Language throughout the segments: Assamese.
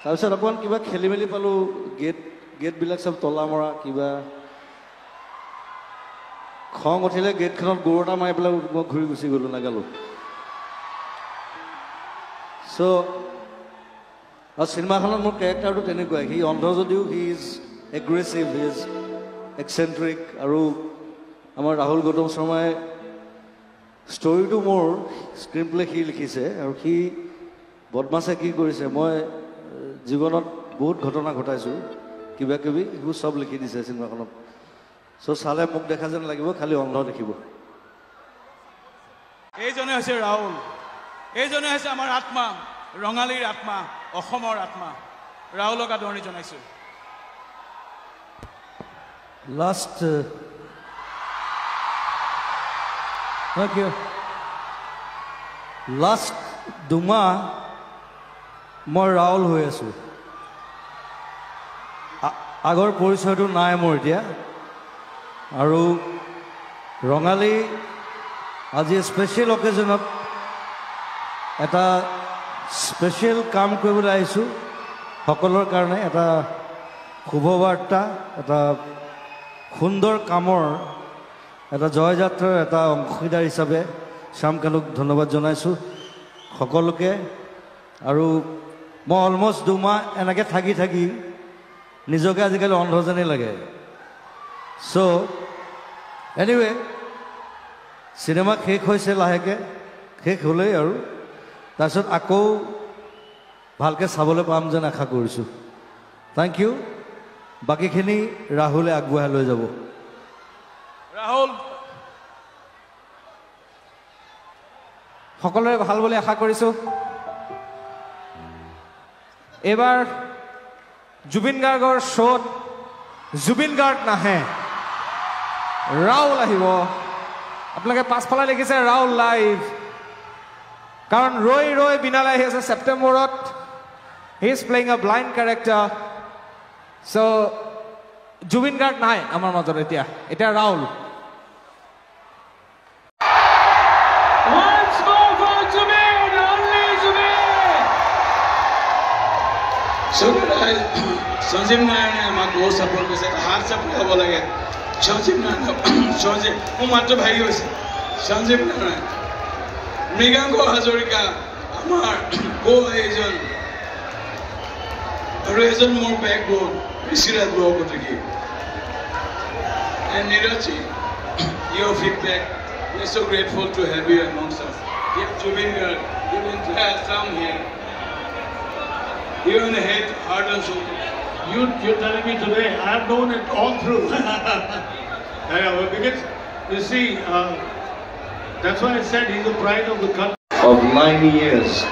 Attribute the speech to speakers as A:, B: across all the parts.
A: তাৰপিছত অকণমান কিবা খেলি মেলি পালোঁ গেটবিলাক চব তলা মৰা কিবা খং উঠিলে গেটখনত গৰু এটা মাৰি পেলাই মই ঘূৰি গুচি গ'লোঁ নাগালোঁ চ' আৰু চিনেমাখনত মোৰ কেৰেক্টাৰটো তেনেকুৱাই সি অন্ধ যদিও he is aggressive he is eccentric আৰু আমাৰ ৰাহুল গৌতম শৰ্মাই ষ্টৰিটো মোৰ স্ক্ৰীন প্লে সি লিখিছে আৰু সি বদমাছে কি কৰিছে মই জীৱনত বহুত ঘটনা ঘটাইছোঁ কিবা কিবি সেইবোৰ চব লিখি দিছে চিনেমাখনত চ' চালে মোক দেখা যেন লাগিব খালি অন্ধ দেখিব
B: এইজনে হৈছে ৰাহুল এইজনে হৈছে আমাৰ আত্মা ৰঙালীৰ আত্মা অসমৰ আত্মা ৰাহুলক আদৰণি জনাইছোঁ
A: লাষ্ট দুমাহ মই ৰাহুল হৈ আছোঁ আগৰ পৰিচয়টো নাই মোৰ এতিয়া আৰু ৰঙালী আজি স্পেচিয়েল অকেজনত এটা স্পেচিয়েল কাম কৰিবলৈ আহিছোঁ সকলৰ কাৰণে এটা শুভবাৰ্তা এটা সুন্দৰ কামৰ এটা জয়যাত্ৰাৰ এটা অংশীদাৰ হিচাপে শ্যাম কানুক ধন্যবাদ জনাইছোঁ সকলোকে আৰু মই অলমষ্ট দুমাহ এনেকৈ থাকি নিজকে আজিকালি অন্ধ যেনেই লাগে চ' এনিৱে চিনেমা শেষ হৈছে লাহেকৈ শেষ হ'লেই আৰু তাৰপিছত আকৌ ভালকৈ চাবলৈ পাম যেন আশা কৰিছোঁ থেংক ইউ বাকীখিনি ৰাহুলে আগবঢ়াই লৈ যাব
B: ৰাহুল
C: সকলোৰে ভাল বুলি আশা কৰিছোঁ এইবাৰ জুবিন গাৰ্গৰ শ্ব'ত জুবিন গাৰ্গ নাহে ৰাহুল আহিব আপোনালোকে পাছফালে লিখিছে ৰাহুল লাইভ কাৰণ ৰৈ ৰৈ বিনালে আহি আছে ছেপ্টেম্বৰত হি ইজ প্লেইং আ ব্লাইণ্ড কেৰেক্টাৰ চ' জুবিন গাৰ্গ নাই আমাৰ মাজত এতিয়া ৰাহুল
D: সঞ্জীৱ নাৰায়ণে আমাক বহুত ছাপোৰ্ট কৰিছে হাত চাপৰি হ'ব লাগে সঞ্জীৱ নাৰায়ণ মোৰ মাত্ৰ ভাগি হৈছে সঞ্জীৱ নাৰায়ণ মৃগাংক হাজৰিকা আমাৰ এইজন আৰু এজন মোৰ বেকবোন Rishiraj Borkotoky and Neeraj, your feedback, we are so grateful to have you amongst us. If Jubin Garg, you entire Assam here. You're in the head, heart and soul.
E: You're telling me today, I have known it all through. Because, you see, that's why I said he's the pride of the country.
A: Of 90 years,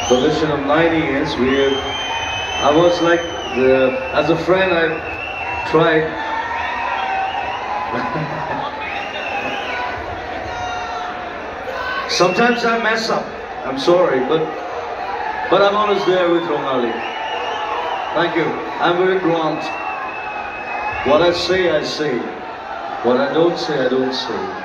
A: position of 90 years, I was like, as a friend, I tried. Sometimes I mess up, I'm sorry, but I'm always there with Rongali. Thank you. I'm very blunt. What I say, I say. What I don't say, I don't say.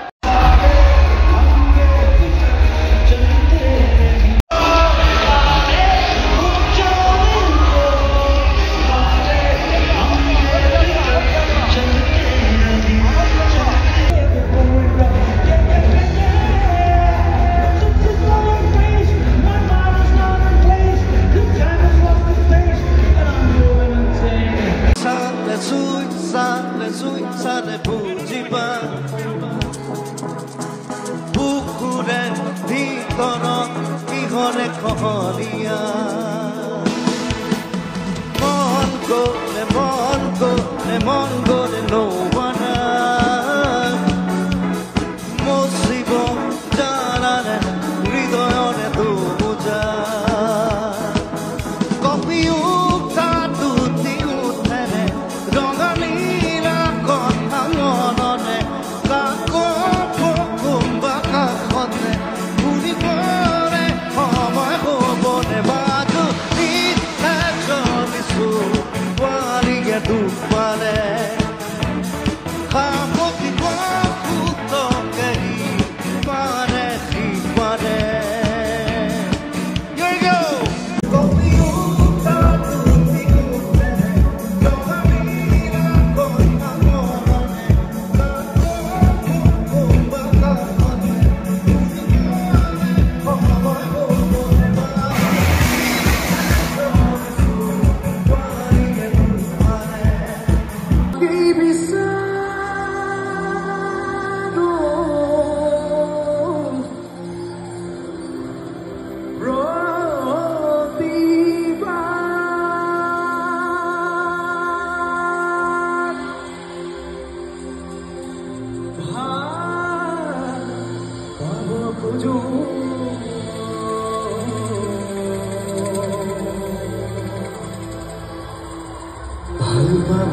F: পাব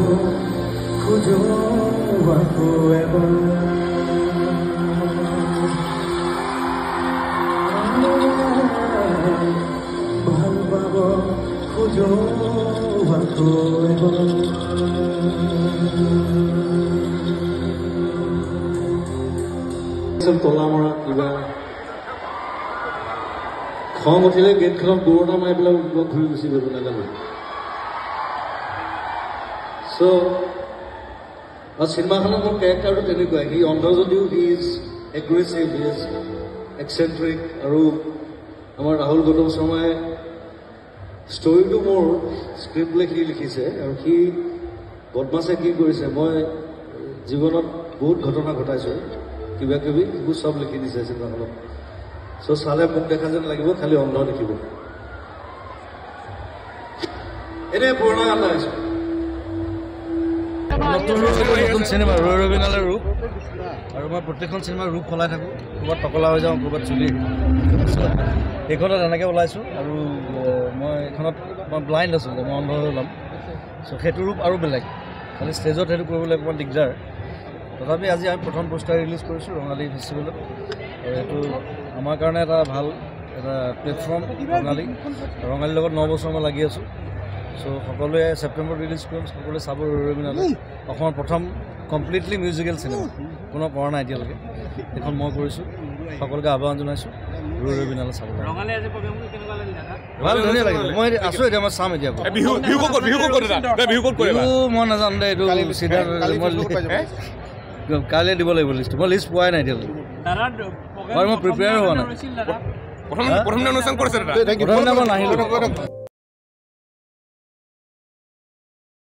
F: খোজো আকৌ এবাৰ ভাল পাব খোজো আকৌ এবাৰ তলা মৰা কিবা খং উঠিলে গেটখনত দৌৰটা মাৰি পেলাই ঘূৰি গুচি গ'ল নাজানো চ' চিনেমাখনত মোৰ কেৰেক্টাৰটো তেনেকুৱাই সি অন্ধ যদিও he is aggressive he is eccentric আৰু আমাৰ ৰাহুল গৌতম শৰ্মাই ষ্টৰিটো মোৰ স্ক্ৰিপ্ট সি লিখিছে আৰু সি বদমাছে কি কৰিছে মই জীৱনত বহুত ঘটনা ঘটাইছোঁ কিবা কিবি এইবোৰ চব লিখি দিছে চিনেমাখনত চ' চালে মোক দেখা যেন লাগিব খালি অন্ধ দেখিব এনেই পুৰণা গান লাগিছোঁ নতুন চিনেমা ৰৈ ৰবিনালে ৰূপ আৰু মই প্ৰত্যেকখন চিনেমাৰ ৰূপ সলাই থাকোঁ ক'ৰবাত টকলা হৈ যাওঁ ক'ৰবাত চুলি এইখনত এনেকৈ ওলাইছোঁ আৰু মই এইখনত মই ব্লাইণ্ড আছোঁ যে মই অন্ধ হৈ ওলাম চ' সেইটো ৰূপ আৰু বেলেগ খালি ষ্টেজত সেইটো কৰিবলৈ অকণমান দিগদাৰ তথাপি আজি আমি প্ৰথম পোষ্টাৰ ৰিলিজ কৰিছোঁ ৰঙালী ফেষ্টিভেলত আৰু এইটো আমাৰ কাৰণে এটা ভাল এটা প্লেটফৰ্ম ৰঙালীৰ লগত 9 বছৰ মই লাগি আছোঁ চ' সকলোৱে ছেপ্টেম্বৰত ৰিলিজ কৰিম সকলোৱে চাব ৰৈ ৰবিনালে অসমৰ প্ৰথম কমপ্লিটলি মিউজিকেল চিনেমা কোনো কৰা নাই এতিয়ালৈকে এইখন মই কৰিছোঁ সকলোকে আহ্বান জনাইছোঁ ৰৈ ৰবিনালে চাব ভাল ধুনীয়া লাগিল মই আছোঁ এতিয়া মই চাম এতিয়া মই নাজানো দে এইটো চিধা কাইলৈ দিব লাগিব লিষ্টটো মই লিষ্ট পোৱাই নাই এতিয়ালৈকে মই প্ৰিপেয়াৰ হোৱা নাই প্ৰথম অনুষ্ঠান কৰিছে নাহিলোঁ